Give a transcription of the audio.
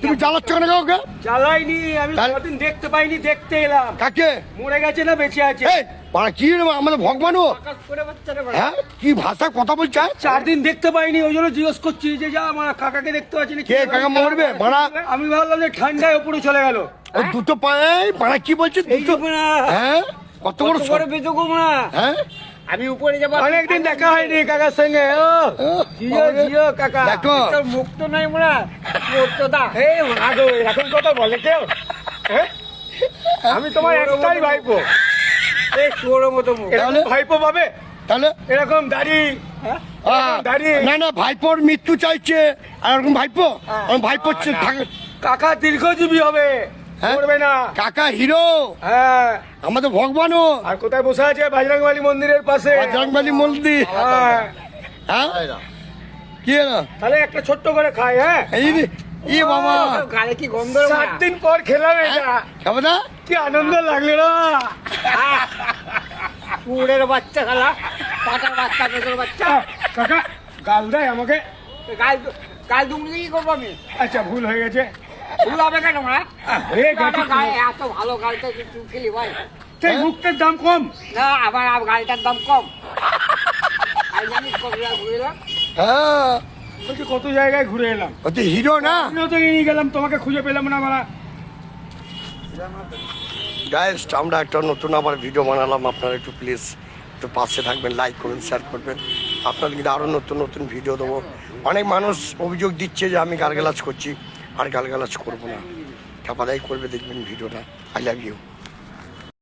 তুমি জ্বালাচ্ছ কেন কাউকে? জ্বালাইনি আমি, কদিন দেখতে পাইনি, দেখতে এলাম। কাকে? মরে গেছে না বেঁচে আছে? এই বাড়া কি রে, আমাদের ভগবানও হ্যাঁ কি ভাষা কথা বলছে? 4 দিন দেখতে পাইনি, ওই জন্য জিজ্ঞেস করছি যে যা আমার কাকাকে দেখতে পাচ্ছি না। কে কাকা মরবে বাড়া? আমি ভাবলাম যে ঠান্ডায় উপরে চলে গেল। ওই দুটো পায়ে বাড়া কি বলছে? দুটো হ্যাঁ কত বড় হ্যাঁ আমি উপরে যাবো। অনেকদিন দেখা হয়নি কাকার সঙ্গে। ও জিও জিও কাকা, দেখো মুখ তো নাই মোরা দা। এই মাগো এখন কথা বলে কেউ? আমি তোমার একটাই ভাইপো। এই তোর মতো মুখ ভাইপো পাবে? তাহলে এরকম দাড়ি দাড়ি? না না ভাইপোর মৃত্যু চাইছে আর এরকম ভাইপো ভাইপো কাকা দীর্ঘজীবী হবে, করবে না। কাকা হিরো, হ্যাঁ আমাদের ভগবানও। আর কোথায় বসে আছে? বজরংবলী মন্দিরের পাশে। বজরংবলী মন্দির। হ্যাঁ হ্যাঁ কি না তাহলে একটা ছোট্ট করে খাই। হ্যাঁ ই বাবা গালে কি গন্ধ। 7 দিন পর খেলাম এটা, খাবো কি আনন্দ লাগলো না? পুরের বাচ্চা খালা, পাটার বাচ্চা, পেটের বাচ্চা। কাকা গাল দেয় আমাকে? গাল গাল দুমড়ি কি করবো আমি? আচ্ছা ভুল হয়ে গেছে। ভুল হবে কেন? এত ভালো গালটা তুই খেলি ভাই, সেই মুখটার দাম কম না, আবার গালটার দাম কম। হ্যাঁ বলছি কত জায়গায় ঘুরে এলাম, তুই হিরো না? আমিও তো নিয়ে গেলাম, তোমাকে খুঁজে পেলাম না মারা। গাইস আমরা একটা নতুন আবার ভিডিও বানালাম, আপনারা একটু প্লিজ একটু পাশে থাকবেন, লাইক করবেন, শেয়ার করবেন। আপনাদের কিন্তু আরও নতুন নতুন ভিডিও দেবো। অনেক মানুষ অভিযোগ দিচ্ছে যে আমি গালগালাজ করছি, আর গালগালাজ করবো না, ঠাপাদাই করবে দেখবেন ভিডিওটা। I love you.